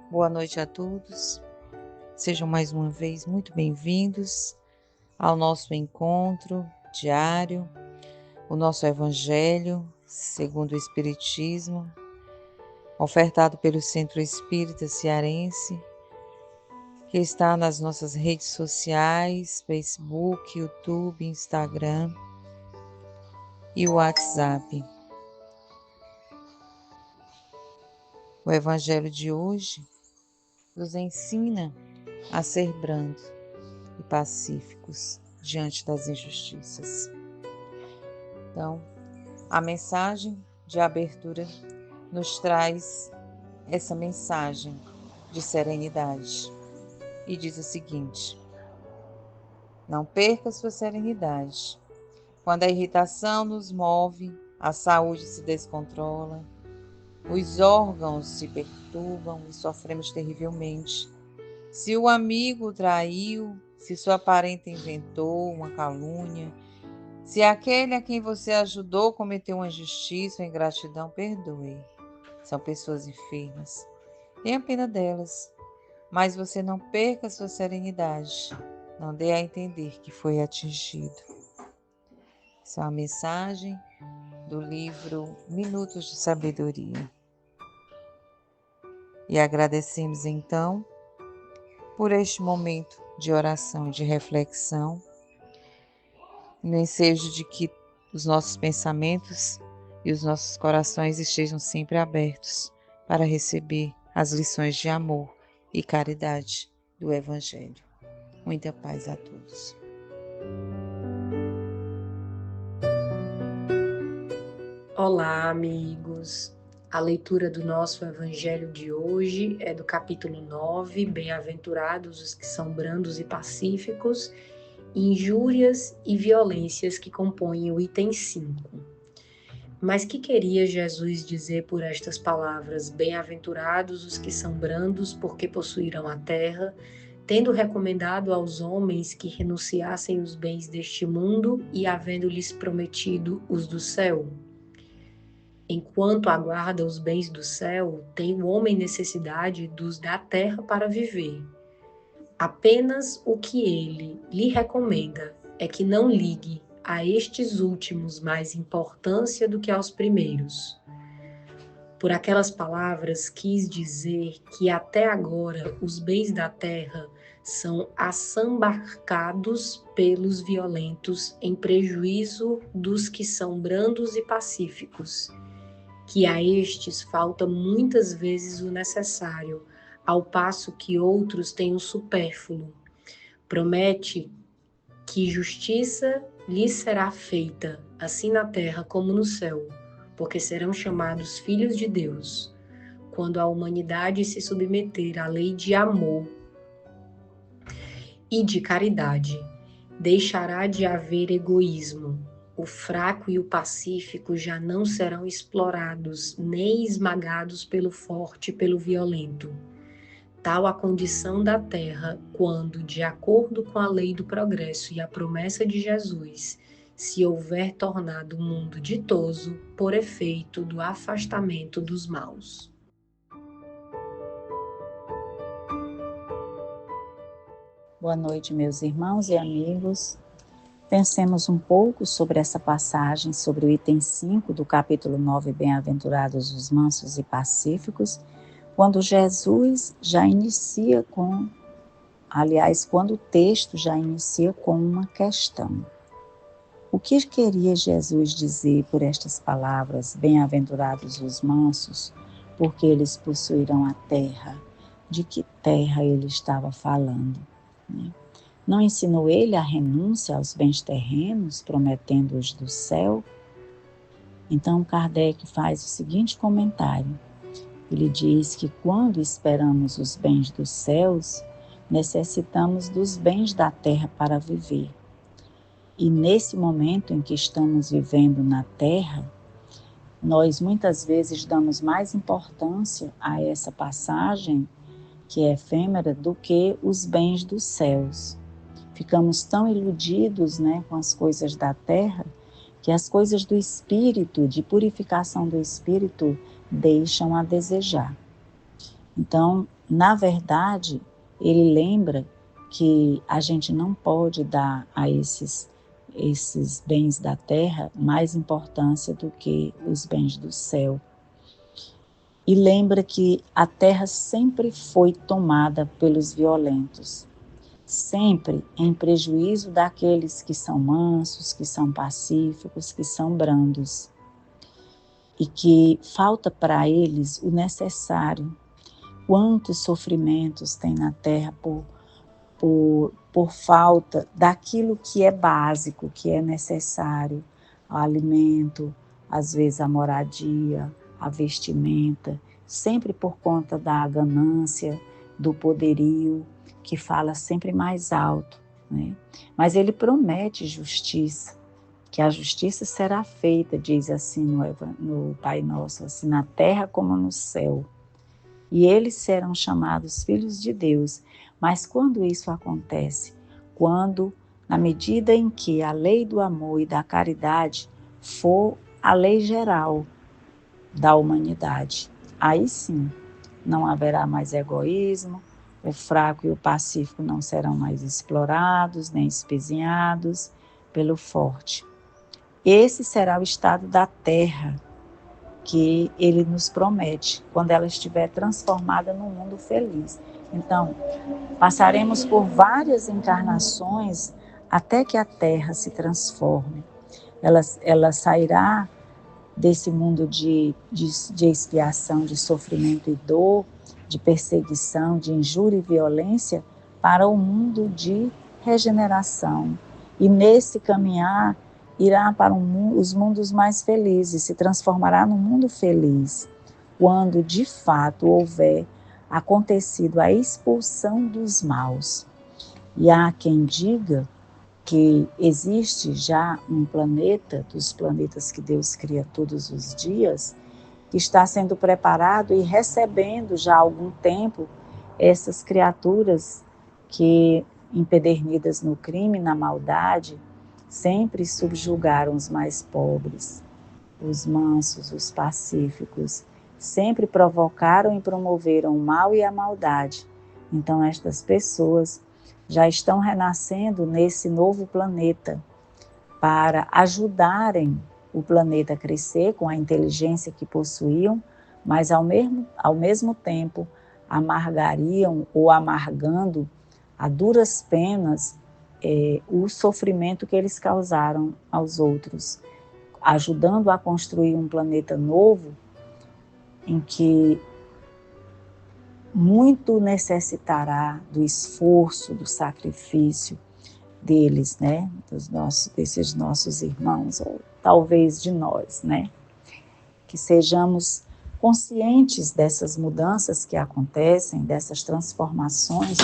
Boa noite a todos. Sejam mais uma vez muito bem-vindos ao nosso encontro diário, o nosso Evangelho segundo o Espiritismo, ofertado pelo Centro Espírita Cearense, que está nas nossas redes sociais, Facebook, YouTube, Instagram e o WhatsApp. O Evangelho de hoje nos ensina a ser brandos e pacíficos diante das injustiças. Então, a mensagem de abertura nos traz essa mensagem de serenidade e diz o seguinte: não perca sua serenidade. Quando a irritação nos move, a saúde se descontrola, os órgãos se perturbam e sofremos terrivelmente. Se o amigo traiu, se sua parenta inventou uma calúnia, se aquele a quem você ajudou cometeu uma injustiça ou ingratidão, perdoe. São pessoas enfermas. Tenha pena delas, mas você não perca sua serenidade. Não dê a entender que foi atingido. Essa é uma mensagem do livro Minutos de Sabedoria. E agradecemos então por este momento de oração e de reflexão, no ensejo de que os nossos pensamentos e os nossos corações estejam sempre abertos para receber as lições de amor e caridade do Evangelho. Muita paz a todos. Olá, amigos! A leitura do nosso Evangelho de hoje é do capítulo 9, Bem-aventurados os que são brandos e pacíficos, injúrias e violências, que compõem o item 5. Mas que queria Jesus dizer por estas palavras? Bem-aventurados os que são brandos, porque possuirão a terra, tendo recomendado aos homens que renunciassem os bens deste mundo e havendo-lhes prometido os do céu. Enquanto aguarda os bens do céu, tem o homem necessidade dos da terra para viver. Apenas o que ele lhe recomenda é que não ligue a estes últimos mais importância do que aos primeiros. Por aquelas palavras quis dizer que até agora os bens da terra são assambarcados pelos violentos em prejuízo dos que são brandos e pacíficos, que a estes falta muitas vezes o necessário, ao passo que outros têm o supérfluo. Promete que justiça lhes será feita, assim na terra como no céu, porque serão chamados filhos de Deus, quando a humanidade se submeter à lei de amor e de caridade. Deixará de haver egoísmo. O fraco e o pacífico já não serão explorados, nem esmagados pelo forte e pelo violento. Tal a condição da terra quando, de acordo com a lei do progresso e a promessa de Jesus, se houver tornado o mundo ditoso por efeito do afastamento dos maus. Boa noite, meus irmãos e amigos. Pensemos um pouco sobre essa passagem, sobre o item 5 do capítulo 9, Bem-aventurados os mansos e pacíficos, quando Jesus já inicia quando o texto já inicia com uma questão. O que queria Jesus dizer por estas palavras, bem-aventurados os mansos, porque eles possuirão a terra? De que terra ele estava falando? Não ensinou ele a renúncia aos bens terrenos, prometendo-os do céu? Então Kardec faz o seguinte comentário. Ele diz que quando esperamos os bens dos céus, necessitamos dos bens da terra para viver. E nesse momento em que estamos vivendo na terra, nós muitas vezes damos mais importância a essa passagem, que é efêmera, do que os bens dos céus. Ficamos tão iludidos, com as coisas da terra, que as coisas do espírito, de purificação do espírito, deixam a desejar. Então, na verdade, ele lembra que a gente não pode dar a esses bens da terra mais importância do que os bens do céu. E lembra que a terra sempre foi tomada pelos violentos, sempre em prejuízo daqueles que são mansos, que são pacíficos, que são brandos, e que falta para eles o necessário. Quantos sofrimentos tem na terra por falta daquilo que é básico, que é necessário, o alimento, às vezes a moradia, a vestimenta, sempre por conta da ganância, do poderio, que fala sempre mais alto, né? Mas ele promete justiça, que a justiça será feita, diz assim no Pai Nosso, assim na terra como no céu. E eles serão chamados filhos de Deus. Mas quando isso acontece? Quando, na medida em que a lei do amor e da caridade for a lei geral da humanidade, aí sim não haverá mais egoísmo, o fraco e o pacífico não serão mais explorados, nem espezinhados pelo forte. Esse será o estado da terra que ele nos promete, quando ela estiver transformada num mundo feliz. Então, passaremos por várias encarnações até que a terra se transforme. Ela sairá desse mundo de expiação, de sofrimento e dor, de perseguição, de injúria e violência, para o mundo de regeneração. E nesse caminhar, irá para os mundos mais felizes, se transformará num mundo feliz, quando de fato houver acontecido a expulsão dos maus. E há quem diga que existe já um planeta, dos planetas que Deus cria todos os dias, que está sendo preparado e recebendo já há algum tempo essas criaturas que, empedernidas no crime, na maldade, sempre subjugaram os mais pobres, os mansos, os pacíficos, sempre provocaram e promoveram o mal e a maldade. Então estas pessoas já estão renascendo nesse novo planeta para ajudarem o planeta a crescer com a inteligência que possuíam, mas ao mesmo tempo amargariam ou amargando a duras penas o sofrimento que eles causaram aos outros, ajudando a construir um planeta novo em que muito necessitará do esforço, do sacrifício deles, né? Desses nossos irmãos, ou talvez de nós, né? Que sejamos conscientes dessas mudanças que acontecem, dessas transformações,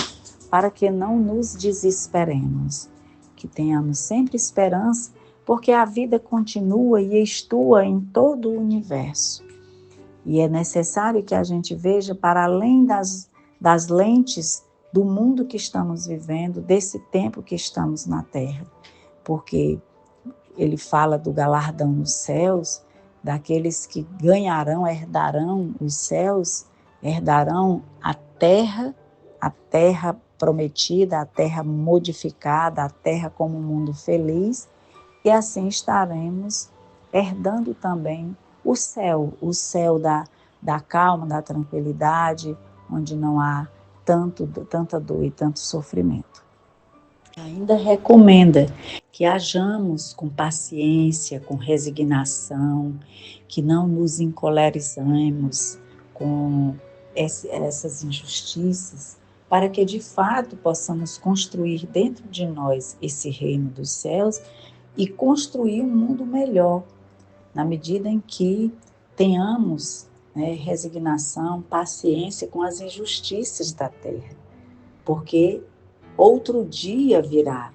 para que não nos desesperemos, que tenhamos sempre esperança, porque a vida continua e estua em todo o universo. E é necessário que a gente veja para além das lentes do mundo que estamos vivendo, desse tempo que estamos na Terra. Porque ele fala do galardão nos céus, daqueles que ganharão, herdarão os céus, herdarão a terra prometida, a terra modificada, a terra como um mundo feliz, e assim estaremos herdando também o céu da calma, da tranquilidade, onde não há tanta dor e tanto sofrimento. Ainda recomenda que hajamos com paciência, com resignação, que não nos encolerizemos com essas injustiças, para que de fato possamos construir dentro de nós esse reino dos céus e construir um mundo melhor, na medida em que tenhamos resignação, paciência com as injustiças da terra, porque outro dia virá,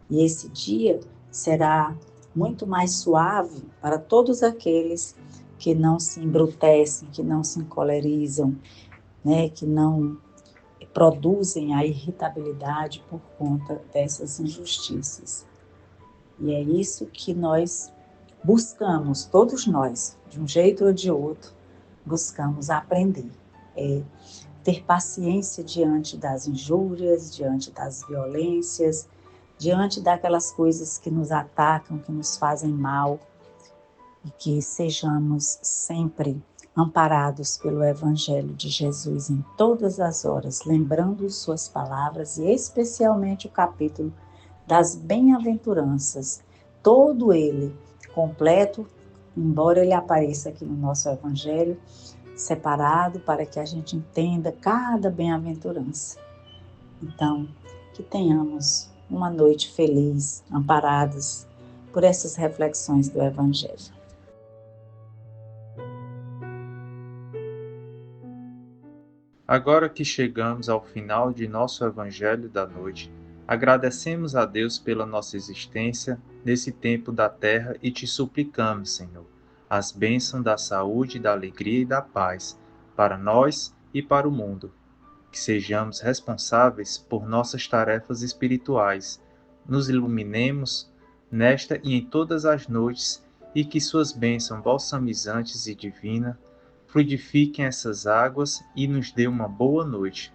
e esse dia será muito mais suave para todos aqueles que não se embrutecem, que não se encolerizam, que não produzem a irritabilidade por conta dessas injustiças. E é isso que nós buscamos, todos nós, de um jeito ou de outro, buscamos aprender. ter paciência diante das injúrias, diante das violências, diante daquelas coisas que nos atacam, que nos fazem mal, e que sejamos sempre amparados pelo Evangelho de Jesus em todas as horas, lembrando suas palavras e especialmente o capítulo das bem-aventuranças, todo ele completo, embora ele apareça aqui no nosso Evangelho, separado para que a gente entenda cada bem-aventurança. Então, que tenhamos uma noite feliz, amparados por essas reflexões do Evangelho. Agora que chegamos ao final de nosso Evangelho da noite, agradecemos a Deus pela nossa existência nesse tempo da terra e te suplicamos, Senhor, as bênçãos da saúde, da alegria e da paz para nós e para o mundo. Que sejamos responsáveis por nossas tarefas espirituais, nos iluminemos nesta e em todas as noites e que suas bênçãos balsamizantes e divinas fluidifiquem essas águas e nos dê uma boa noite.